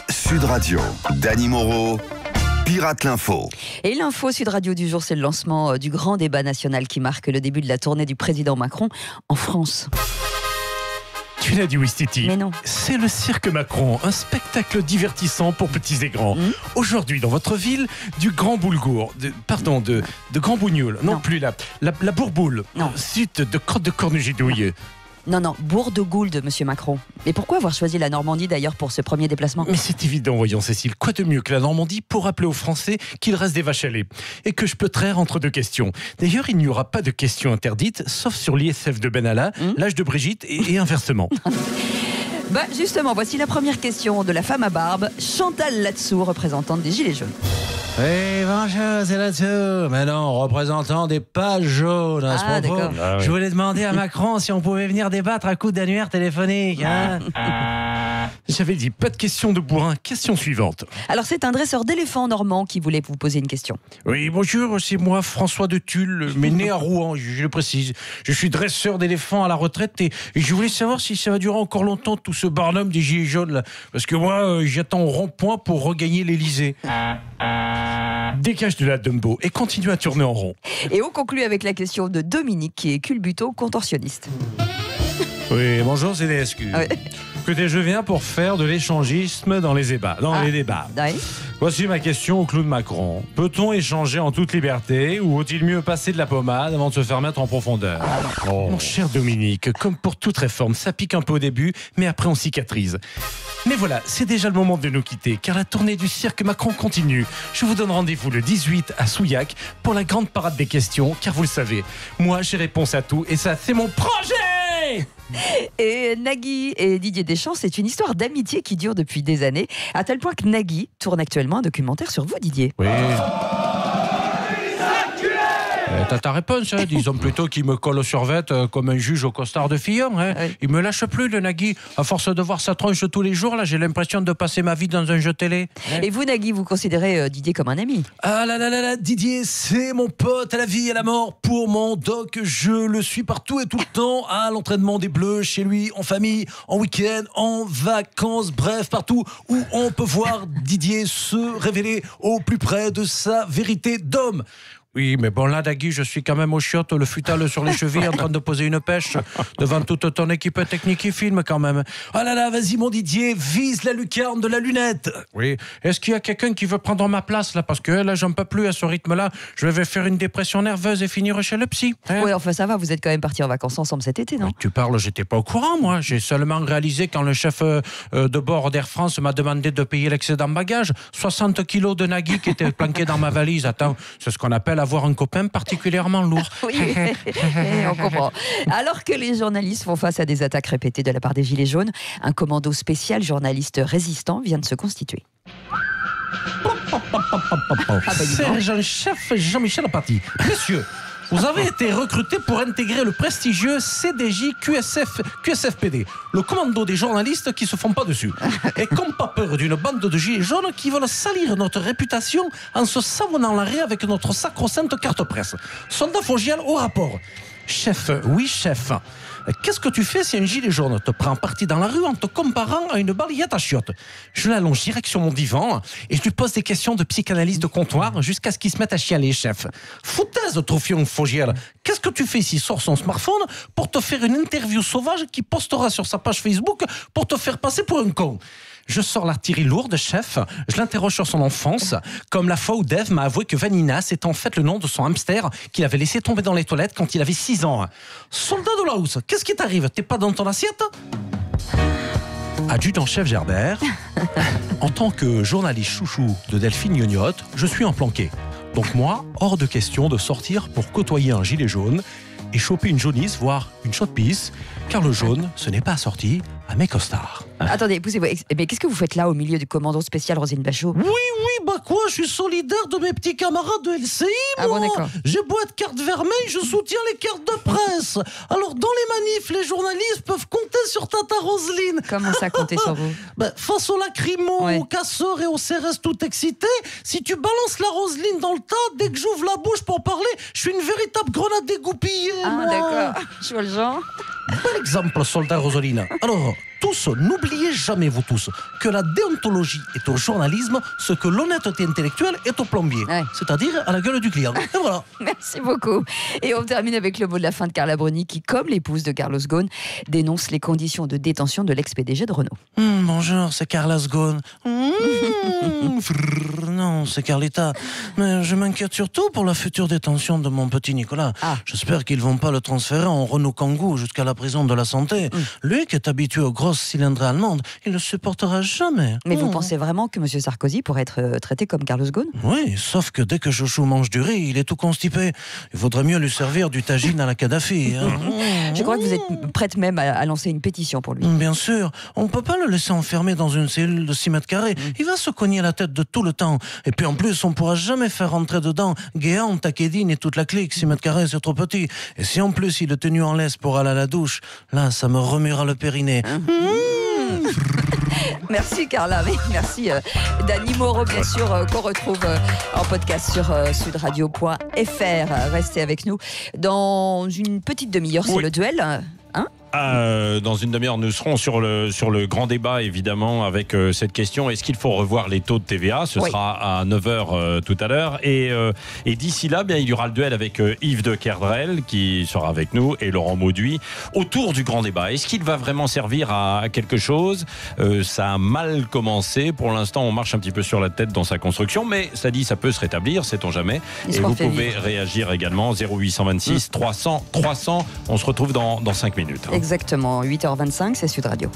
Sud Radio, Dany Moreau, Pirate l'Info. Et l'info Sud Radio du jour, c'est le lancement du grand débat national qui marque le début de la tournée du président Macron en France. Tu l'as dit, Ouistiti. Mais non. C'est le Cirque Macron, un spectacle divertissant pour petits et grands. Aujourd'hui, dans votre ville, du Grand Boulgour, de Grand Bougnoul, non plus la Bourboule, Non. suite de crotte de cornugidouille. Non, Bourg-de-Gould, monsieur Macron. Mais pourquoi avoir choisi la Normandie d'ailleurs pour ce premier déplacement ? Mais c'est évident, voyons Cécile, quoi de mieux que la Normandie pour rappeler aux Français qu'il reste des vaches à lait et que je peux traire entre deux questions. D'ailleurs, il n'y aura pas de questions interdites, sauf sur l'ISF de Benalla, l'âge de Brigitte et inversement. Justement, voici la première question de la femme à barbe, Chantal Latsou, représentante des Gilets jaunes. Oui, bonjour, c'est là-dessous. Mais non, représentant des pages jaunes à ce propos. d'accord. Ah, oui. Je voulais demander à Macron si on pouvait venir débattre à coup d'annuaire téléphonique. Hein. J'avais dit pas de questions de bourrin, question suivante. Alors c'est un dresseur d'éléphants normand qui voulait vous poser une question. Oui, bonjour, c'est moi, François de Tulle, mais né à Rouen, je le précise. Je suis dresseur d'éléphants à la retraite et je voulais savoir si ça va durer encore longtemps tout ce barnum des gilets jaunes là. Parce que moi, j'attends au rond-point pour regagner l'Elysée. Dégage de la Dumbo et continue à tourner en rond. Et on conclut avec la question de Dominique qui est culbuto contorsionniste. Oui, bonjour, c'est DSQ. Ouais. Écoutez, je viens pour faire de l'échangisme dans les débats. Ah. Les débats. Ouais. Voici ma question au clown Macron. Peut-on échanger en toute liberté ou vaut-il mieux passer de la pommade avant de se faire mettre en profondeur? Mon cher Dominique, comme pour toute réforme, ça pique un peu au début, mais après on cicatrise. Mais voilà, c'est déjà le moment de nous quitter, car la tournée du Cirque Macron continue. Je vous donne rendez-vous le 18 à Souillac pour la grande parade des questions, car vous le savez, moi j'ai réponse à tout, et ça c'est mon projet. Et Nagui et Didier Deschamps, c'est une histoire d'amitié qui dure depuis des années, à tel point que Nagui tourne actuellement un documentaire sur vous, Didier. Oui. T'as ta réponse, hein. Disons plutôt qu'il me colle au survêt comme un juge au costard de Fillon. Hein. Oui. Il me lâche plus, le Nagui. À force de voir sa tronche tous les jours, là, j'ai l'impression de passer ma vie dans un jeu télé. Hein. Et vous, Nagui, vous considérez Didier comme un ami? Ah là, Didier, c'est mon pote à la vie et à la mort. Pour mon doc, je le suis partout et tout le temps, à l'entraînement des Bleus, chez lui, en famille, en week-end, en vacances, bref, partout où on peut voir Didier se révéler au plus près de sa vérité d'homme. Oui, mais bon, là, Nagui, je suis quand même au chiotte, le futal sur les chevilles, en train de poser une pêche devant toute ton équipe technique qui filme quand même. Ah là, vas-y mon Didier, vise la lucarne de la lunette. Oui. Est-ce qu'il y a quelqu'un qui veut prendre ma place, là? Parce que là, j'en peux plus à ce rythme-là. Je vais faire une dépression nerveuse et finir chez le psy. Hein? Oui, enfin ça va, vous êtes quand même partis en vacances ensemble cet été, non? Tu parles, j'étais pas au courant, moi. J'ai seulement réalisé quand le chef de bord d'Air France m'a demandé de payer l'excédent bagage. 60 kilos de Nagui qui étaient planqués dans ma valise. Attends, c'est ce qu'on appelle avoir un copain particulièrement lourd. Oui, on comprend. Alors que les journalistes font face à des attaques répétées de la part des Gilets jaunes, un commando spécial journaliste résistant vient de se constituer. Sergent-chef Jean-Michel Apathy. Messieurs, vous avez été recruté pour intégrer le prestigieux CDJ QSFPD, le commando des journalistes qui se font pas dessus. Et comme pas peur d'une bande de gilets jaunes qui veulent salir notre réputation en se savonnant l'arrêt avec notre sacro-sainte carte presse. Soldat Fogiel au rapport. Chef, oui chef. Qu'est-ce que tu fais si un gilet jaune te prend parti dans la rue en te comparant à une balayette à chiottes? Je l'allonge direct sur mon divan et je lui pose des questions de psychanalyse de comptoir jusqu'à ce qu'il se mette à chialer, chef. Foutaise, Trophion Fogiel. Qu'est-ce que tu fais s'il sort son smartphone pour te faire une interview sauvage qu'il postera sur sa page Facebook pour te faire passer pour un con? Je sors l'artillerie lourde, chef. Je l'interroge sur son enfance, comme la fois où Dave m'a avoué que Vanina, c'est en fait le nom de son hamster qu'il avait laissé tomber dans les toilettes quand il avait 6 ans. Soldat de la housse, qu'est-ce qui t'arrive? T'es pas dans ton assiette? Adjudant-chef Gerbert, en tant que journaliste chouchou de Delphine Gnognotte, je suis en planqué. Donc moi, hors de question de sortir pour côtoyer un gilet jaune et choper une jaunisse, voire une chaude pisse, car le jaune, ce n'est pas assorti à mes costards. Attendez, poussez-vous. Mais qu'est-ce que vous faites là au milieu du commando spécial Roselyne Bachot? Oui, bah quoi, je suis solidaire de mes petits camarades de LCI, moi. Ah bon, d'accord. J'ai beau être carte vermeille, je soutiens les cartes de presse. Alors, dans les manifs, les journalistes peuvent compter sur Tata Roselyne. Comment ça, compter sur vous? Face aux lacrymos, Ouais. aux casseurs et aux CRS tout excités, si tu balances la Roselyne dans le tas, dès que j'ouvre la bouche pour parler, je suis une véritable grenade dégoupillée. Ah, moi. d'accord. Je vois le genre. Bel exemple, soldat Rosolina. Alors, tous, n'oubliez jamais, vous tous, que la déontologie est au journalisme ce que l'honnêteté intellectuelle est au plombier. Ouais. C'est-à-dire à la gueule du client. Et voilà. Merci beaucoup. Et on termine avec le mot de la fin de Carla Bruni qui, comme l'épouse de Carlos Ghosn, dénonce les conditions de détention de l'ex-PDG de Renault. Bonjour, c'est Carlos Ghosn. Non, c'est Carlita. Mais je m'inquiète surtout pour la future détention de mon petit Nicolas. Ah. J'espère qu'ils vont pas le transférer en Renault Kangoo jusqu'à la prison de la santé. Lui qui est habitué aux grosses cylindrées allemandes, il ne supportera jamais. Mais vous pensez vraiment que M. Sarkozy pourrait être traité comme Carlos Ghosn? Oui, sauf que dès que Chouchou mange du riz, il est tout constipé. Il vaudrait mieux lui servir du tagine à la Kadhafi. Je crois que vous êtes prête même à lancer une pétition pour lui. Bien sûr, on ne peut pas le laisser enfermé dans une cellule de 6 mètres carrés. Il va se cogner la tête de tout le temps. Et puis en plus, on ne pourra jamais faire rentrer dedans Guéant, Takedine et toute la clique. 6 mètres carrés, c'est trop petit. Et si en plus il est tenu en laisse pour aller à la douche, là, ça me remuera le périnée. Merci Carla, merci Dany Moreau, bien sûr, qu'on retrouve en podcast sur sudradio.fr. Restez avec nous dans une petite demi-heure, c'est le duel. Hein? Dans une demi-heure, nous serons sur le grand débat, évidemment, avec cette question. Est-ce qu'il faut revoir les taux de TVA? Ce sera à 9h tout à l'heure. Et d'ici là, bien, il y aura le duel avec Yves de Kerdrel, qui sera avec nous, et Laurent Mauduit, autour du grand débat. Est-ce qu'il va vraiment servir à quelque chose? Ça a mal commencé. Pour l'instant, on marche un petit peu sur la tête dans sa construction, mais ça dit, ça peut se rétablir, sait-on jamais. Et vous pouvez réagir également, 0826 300 300. On se retrouve dans 5 minutes. Exactement, 8h25, c'est Sud Radio.